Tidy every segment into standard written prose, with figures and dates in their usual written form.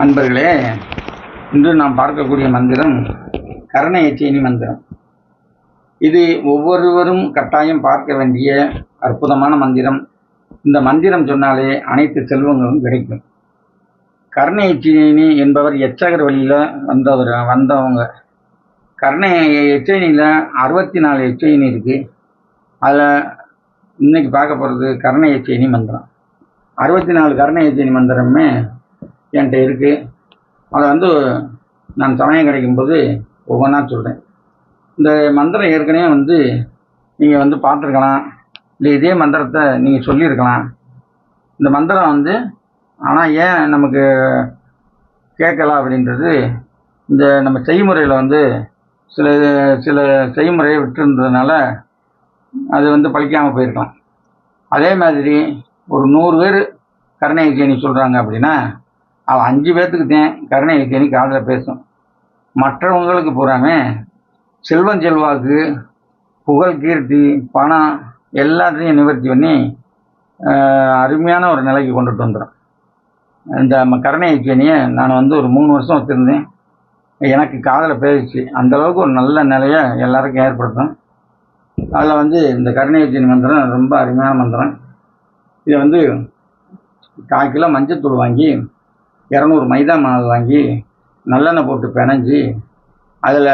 அன்பர்களே, இன்று நாம் பார்க்கக்கூடிய மந்திரம் கர்ண எச்சைனி மந்திரம். இது ஒவ்வொருவரும் கட்டாயம் பார்க்க வேண்டிய அற்புதமான மந்திரம். இந்த மந்திரம் சொன்னாலே அனைத்து செல்வங்களும் கிடைக்கும். கர்ண எச்சைனி என்பவர் எச்சகர் வழியில் வந்தவங்க. கர்ண எச்சைனியில் 64 எச்சைனி இருக்குது. அதில் இன்னைக்கு பார்க்க போகிறது கர்ண எச்சைனி மந்திரம். 64 கர்ண எச்சைனி மந்திரமே என்கிட்ட இருக்குது. அதை நான் சமயம் கிடைக்கும்போது ஒவ்வொன்றா சொல்கிறேன். இந்த மந்திரம் ஏற்கனவே நீங்கள் பார்த்துருக்கலாம், இல்லை இதே மந்திரத்தை நீங்கள் சொல்லியிருக்கலாம். இந்த மந்திரம் ஆனால் ஏன் நமக்கு கேட்கல அப்படின்றது, இந்த நம்ம செய்முறையில் சில சில செய்முறையை விட்டுருந்ததுனால அது பழிக்காமல் போயிருக்கலாம். அதே மாதிரி ஒரு 100 பேர் கர்ண எச்சைனி சொல்கிறாங்க அப்படின்னா அவன் 5 பேர்த்துக்கு தான் கர்ண எச்சைனி காதில் பேசும். மற்றவங்களுக்கு பூராமே செல்வம் செல்வாக்கு, புகழ், கீர்த்தி, பணம் எல்லாத்தையும் நிவர்த்தி பண்ணி அருமையான ஒரு நிலைக்கு கொண்டுட்டு வந்துடும். இந்த கர்ண எச்சைனியை நான் ஒரு 3 வருஷம் வச்சுருந்தேன். எனக்கு காதில் பேசிச்சு. அந்தளவுக்கு ஒரு நல்ல நிலையை எல்லாருக்கும் ஏற்படுத்தும். அதில் இந்த கர்ண எச்சைனி மந்திரம் ரொம்ப அருமையான மந்திரம். இதை 1/4 கிலோ மஞ்சத்தூள் வாங்கி, 200 மைதா மாவு வாங்கி, நல்லெண்ணெய் போட்டு பிணைஞ்சி, அதில்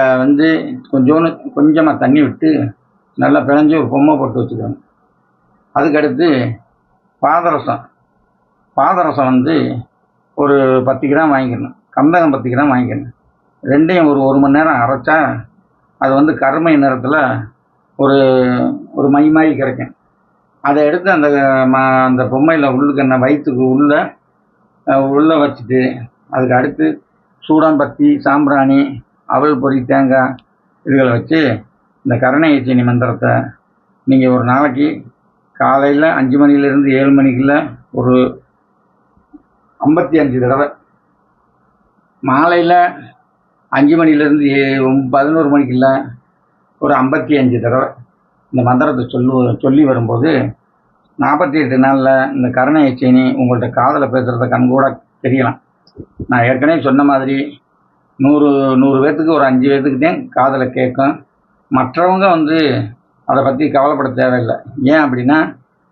கொஞ்சமாக தண்ணி விட்டு நல்லா பிணைஞ்சி ஒரு பொம்மை போட்டு வச்சுக்கணும். அதுக்கடுத்து பாதரசம் ஒரு 10 கிராம் வாங்கிக்கணும். கந்தகம் 10 கிராம் வாங்கிக்கணும். ரெண்டையும் ஒரு மணி நேரம் அரைச்சா அது கருமை நிறத்தில் ஒரு மை மாதிரி கிடைக்கும். அதை எடுத்து அந்த பொம்மையில் உள்ளுக்கு வயிற்றுக்கு உள்ளே வச்சுட்டு, அதுக்கு அடுத்து சூடாம்பத்தி, சாம்பிராணி, அவல் பொரி, தேங்காய் இதுகளை வச்சு இந்த கர்ண எச்சைனி மந்திரத்தை நீங்கள் ஒரு நாளைக்கு காலையில் 5 மணிலேருந்து 7 மணிக்குள்ள ஒரு 55 தடவை, மாலையில் 5 மணிலேருந்து 11 மணிக்குள்ள ஒரு 55 தடவை இந்த மந்திரத்தை சொல்லி வரும்போது 48 நாளில் இந்த கர்ண எச்சைனி உங்கள்கிட்ட காதில் பேசுகிறத கண்கூட தெரியலாம். நான் ஏற்கனவே சொன்ன மாதிரி 100 பேர்த்துக்கு ஒரு 5 பேர்த்துக்கு தான் காதில் கேட்கும். மற்றவங்க அதை பற்றி கவலைப்பட தேவையில்லை. ஏன் அப்படின்னா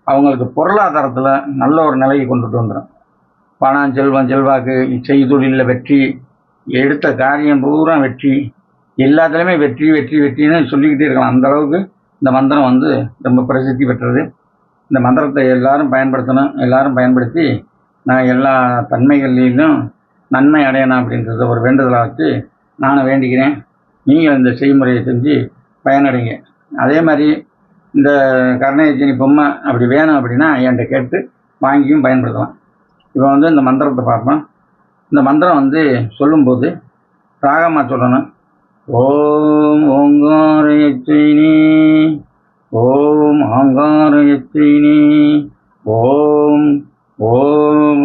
அவங்களுக்கு பொருளாதாரத்தில் நல்ல ஒரு நிலையை கொண்டுட்டு வந்துடும். பணம், செல்வம், செல்வாக்கு, செய்தொழிலில் வெற்றி, எடுத்த காரியம் பூரா வெற்றி, எல்லாத்துலேயுமே வெற்றி வெற்றி வெற்றின்னு சொல்லிக்கிட்டே இருக்கலாம். அந்தளவுக்கு இந்த மந்திரம் ரொம்ப பிரசித்தி பெற்றது. இந்த மந்திரத்தை எல்லாரும் பயன்படுத்தணும். எல்லாரும் பயன்படுத்தி நான் எல்லா தன்மைகளிலும் நன்மை அடையணும் அப்படின்றத ஒரு வேண்டுதலாக வச்சு நானும் வேண்டிக்கிறேன். நீங்கள் இந்த செய்முறையை செஞ்சு பயனடைங்க. அதே மாதிரி இந்த கர்ண எச்சைனி பொம்மை அப்படி வேணும் அப்படின்னா என்கிட்ட கேட்டு வாங்கியும் பயன்படுத்தலாம். இப்போ இந்த மந்திரத்தை பார்ப்போம். இந்த மந்திரம் சொல்லும்போது ராகமாக சொல்லணும். ஓம் ஓங்கார எச்சைனி, ஓம் ஆங்கார எச்சைனி, ஓம் ஓம்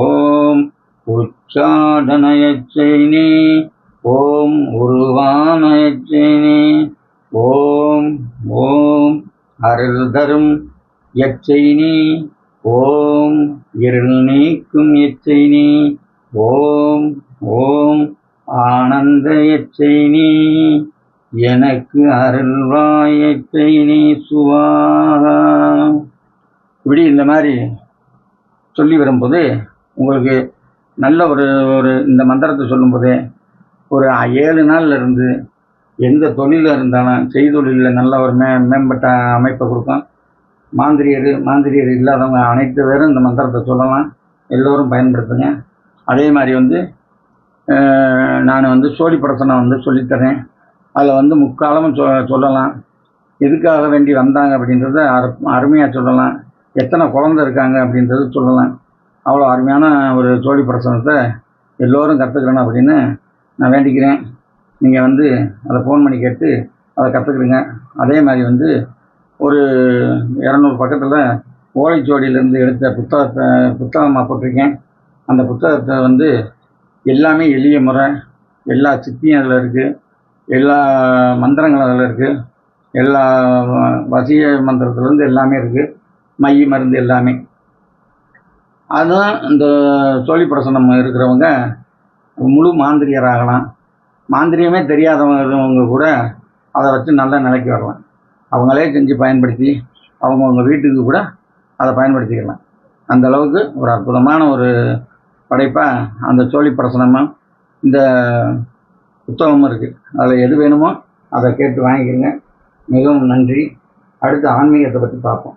ஓம் உச்சாடன எச்சைனி, ஓம் உருவான எச்சைனி, ஓம் ஓம் அருள் தரும் எச்சைனி, ஓம் இருள் நீக்கும் எச்சைனி, ஓம் ஓம் ஆனந்த எச்சைனி, எனக்கு அருள்வாய் எச்சைனி சுவாஹா. இப்படி இந்த மாதிரி சொல்லி வரும்போது உங்களுக்கு நல்ல ஒரு இந்த மந்திரத்தை சொல்லும்போதே ஒரு 7 நாளில் இருந்து எந்த தொழிலில் இருந்தாலும் செய்தொழிலில் நல்ல ஒரு மேம்பட்ட அமைப்பை கொடுக்கும். மாந்திரியர் இல்லாதவங்க அனைத்து பேரும் இந்த மந்திரத்தை சொல்லலாம். எல்லோரும் பயன்படுத்துங்க. அதே மாதிரி நான் சோழி பிரசனை சொல்லித்தரேன். அதில் முக்காலமும் சொல்லலாம். எதுக்காக வேண்டி வந்தாங்க அப்படின்றத அருமையாக சொல்லலாம். எத்தனை குழந்தை இருக்காங்க அப்படின்றது சொல்லலாம். அவ்வளோ அருமையான ஒரு சோழி பிரசனத்தை எல்லோரும் கற்றுக்கிறேன் அப்படின்னு நான் வேண்டிக்கிறேன். நீங்கள் அதை ஃபோன் பண்ணி கேட்டு அதை கற்றுக்குறீங்க. அதே மாதிரி ஒரு 200 பக்கத்தில் ஓலைச்சுவடியிலேருந்து எடுத்த புத்தகமாக போட்டிருக்கேன். அந்த புத்தகத்தை எல்லாமே எளிய முறை, எல்லா சித்தியும் அதில் இருக்குது, எல்லா மந்திரங்களும் அதில் இருக்குது, எல்லா வசிய மந்திரத்துலேருந்து எல்லாமே இருக்குது, மை மருந்து எல்லாமே. அதுதான் இந்த சோழி பிரசனம் இருக்கிறவங்க முழு மாந்திரியராகலாம். மாந்திரியமே தெரியாதவங்க கூட அதை வச்சு நல்ல நிலைக்கு வரலாம். அவங்களே செஞ்சு பயன்படுத்தி அவங்கவுங்க வீட்டுக்கு கூட அதை பயன்படுத்திக்கலாம். அந்த அளவுக்கு ஒரு அற்புதமான ஒரு படைப்பாக அந்த சோழி பிரசனமும் இந்த புத்தகமும் இருக்குது. அதில் எது வேணுமோ அதை கேட்டு வாங்கிக்கிறங்க. மிகவும் நன்றி. அடுத்து ஆன்மீகத்தை பற்றி பார்ப்போம்.